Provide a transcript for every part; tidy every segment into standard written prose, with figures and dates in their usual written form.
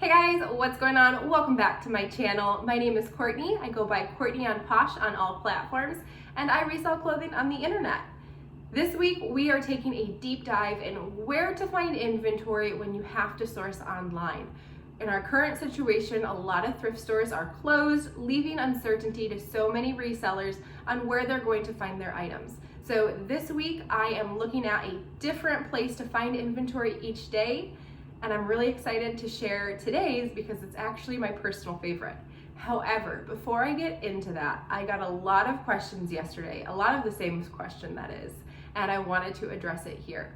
Hey guys, what's going on? Welcome back to my channel. My name is Courtney. I go by Courtney on Posh on all platforms, and I resell clothing on the internet. This week, we are taking a deep dive in where to find inventory when you have to source online. In our current situation, a lot of thrift stores are closed, leaving uncertainty to so many resellers on where they're going to find their items. So this week, I am looking at a different place to find inventory each day, and I'm really excited to share today's because it's actually my personal favorite. However, before I get into that, I got a lot of questions yesterday, a lot of the same question that is, and I wanted to address it here.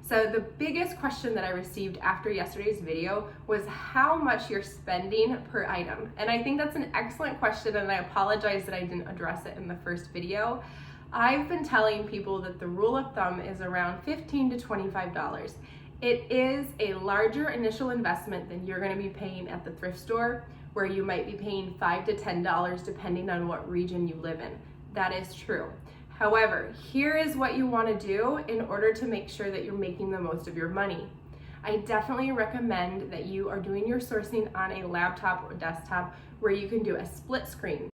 So the biggest question that I received after yesterday's video was how much you're spending per item. And I think that's an excellent question, and I apologize that I didn't address it in the first video. I've been telling people that the rule of thumb is around $15 to $25. It is a larger initial investment than you're going to be paying at the thrift store, where you might be paying $5 to $10 depending on what region you live in. That is true. However, here is what you want to do in order to make sure that you're making the most of your money. I definitely recommend that you are doing your sourcing on a laptop or desktop where you can do a split screen.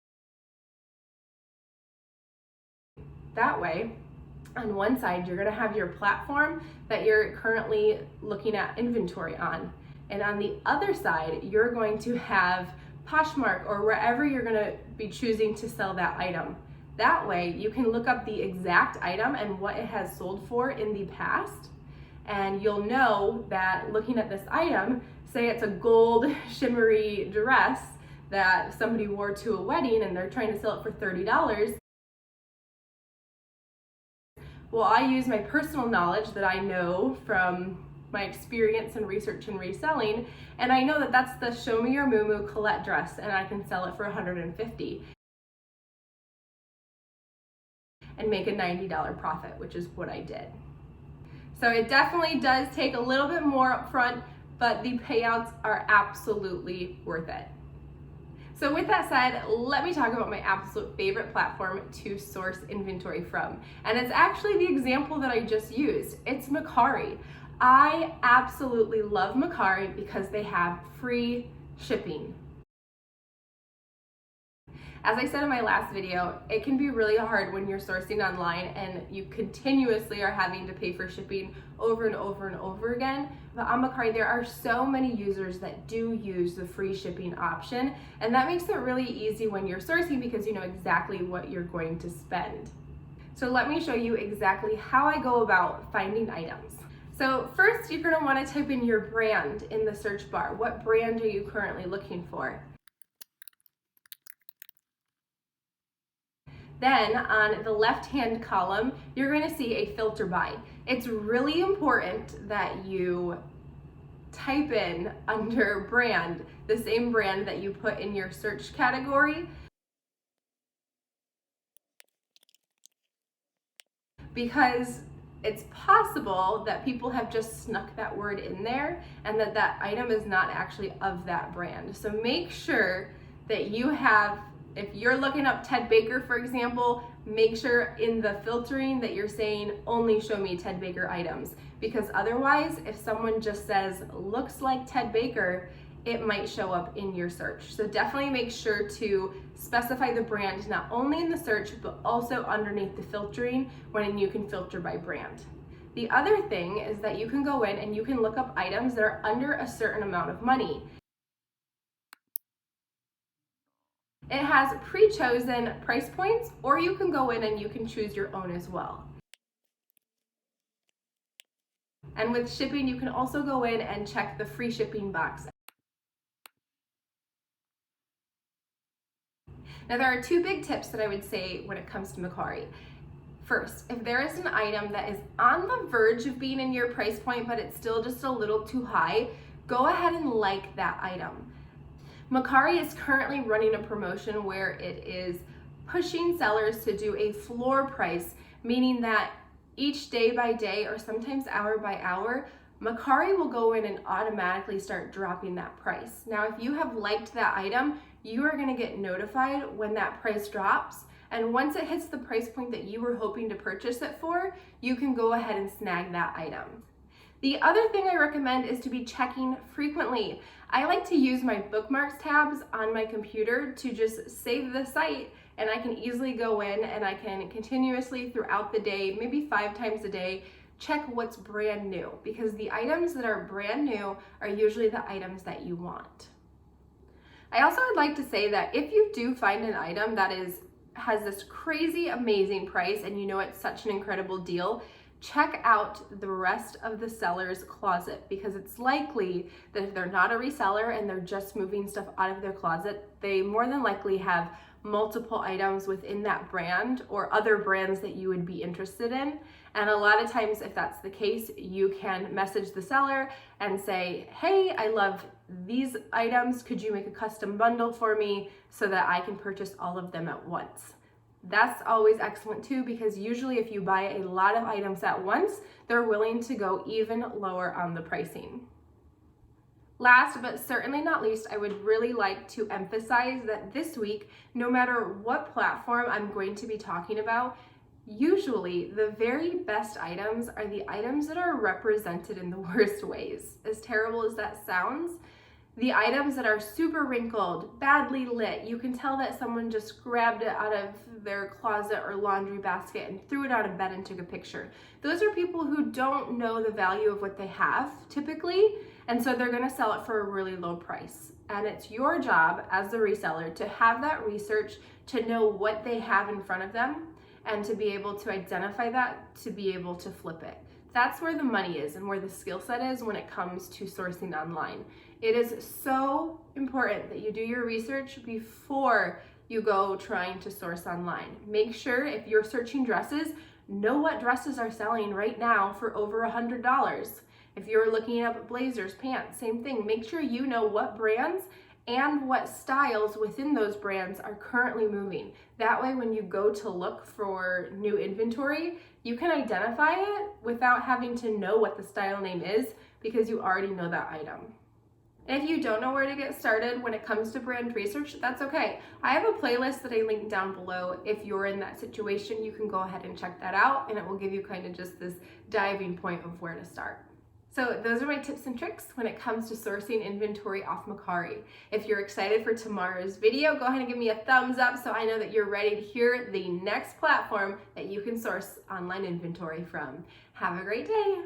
That way, on one side, you're going to have your platform that you're currently looking at inventory on. And on the other side, you're going to have Poshmark or wherever you're going to be choosing to sell that item. That way, you can look up the exact item and what it has sold for in the past. And you'll know that looking at this item, say it's a gold shimmery dress that somebody wore to a wedding and they're trying to sell it for $30. Well, I use my personal knowledge that I know from my experience in research and reselling, and I know that that's the Show Me Your Muumuu Colette dress, and I can sell it for $150 and make a $90 profit, which is what I did. So it definitely does take a little bit more upfront, but the payouts are absolutely worth it. So with that said, let me talk about my absolute favorite platform to source inventory from. And it's actually the example that I just used. It's Mercari. I absolutely love Mercari because they have free shipping. As I said in my last video, it can be really hard when you're sourcing online and you continuously are having to pay for shipping over and over and over again. But on Mercari, there are so many users that do use the free shipping option, and that makes it really easy when you're sourcing because you know exactly what you're going to spend. So let me show you exactly how I go about finding items. So first, you're going to want to type in your brand in the search bar. What brand are you currently looking for? Then on the left-hand column, you're going to see a filter by. It's really important that you type in under brand, the same brand that you put in your search category, because it's possible that people have just snuck that word in there and that that item is not actually of that brand. So make sure that you have, if you're looking up Ted Baker, for example, make sure in the filtering that you're saying only show me Ted Baker items, because otherwise, if someone just says looks like Ted Baker, it might show up in your search. So definitely make sure to specify the brand not only in the search, but also underneath the filtering when you can filter by brand. The other thing is that you can go in and you can look up items that are under a certain amount of money. It has pre-chosen price points, or you can go in and you can choose your own as well. And with shipping, you can also go in and check the free shipping box. Now there are two big tips that I would say when it comes to Mercari. First, if there is an item that is on the verge of being in your price point, but it's still just a little too high, go ahead and like that item. Mercari is currently running a promotion where it is pushing sellers to do a floor price, meaning that each day by day or sometimes hour by hour, Mercari will go in and automatically start dropping that price. Now, if you have liked that item, you are going to get notified when that price drops. And once it hits the price point that you were hoping to purchase it for, you can go ahead and snag that item. The other thing I recommend is to be checking frequently. I like to use my bookmarks tabs on my computer to just save the site, and I can easily go in and I can continuously throughout the day, maybe 5 times a day, check what's brand new, because the items that are brand new are usually the items that you want. I also would like to say that if you do find an item that has this crazy amazing price and you know it's such an incredible deal, check out the rest of the seller's closet, because it's likely that if they're not a reseller and they're just moving stuff out of their closet, they more than likely have multiple items within that brand or other brands that you would be interested in. And a lot of times, if that's the case, you can message the seller and say, hey, I love these items. Could you make a custom bundle for me so that I can purchase all of them at once? That's always excellent too, because usually if you buy a lot of items at once, they're willing to go even lower on the pricing. Last but certainly not least, I would really like to emphasize that this week, no matter what platform I'm going to be talking about, usually the very best items are the items that are represented in the worst ways. As terrible as that sounds, the items that are super wrinkled, badly lit, you can tell that someone just grabbed it out of their closet or laundry basket and threw it on a bed and took a picture. Those are people who don't know the value of what they have typically, and so they're gonna sell it for a really low price. And it's your job as the reseller to have that research, to know what they have in front of them, and to be able to identify that, to be able to flip it. That's where the money is and where the skill set is when it comes to sourcing online. It is so important that you do your research before you go trying to source online. Make sure if you're searching dresses, know what dresses are selling right now for over $100. If you're looking up blazers, pants, same thing. Make sure you know what brands and what styles within those brands are currently moving. That way, when you go to look for new inventory, you can identify it without having to know what the style name is, because you already know that item. And if you don't know where to get started when it comes to brand research, that's okay. I have a playlist that I link down below. If you're in that situation, you can go ahead and check that out, and it will give you kind of just this diving point of where to start. So those are my tips and tricks when it comes to sourcing inventory off Mercari. If you're excited for tomorrow's video, go ahead and give me a thumbs up so I know that you're ready to hear the next platform that you can source online inventory from. Have a great day.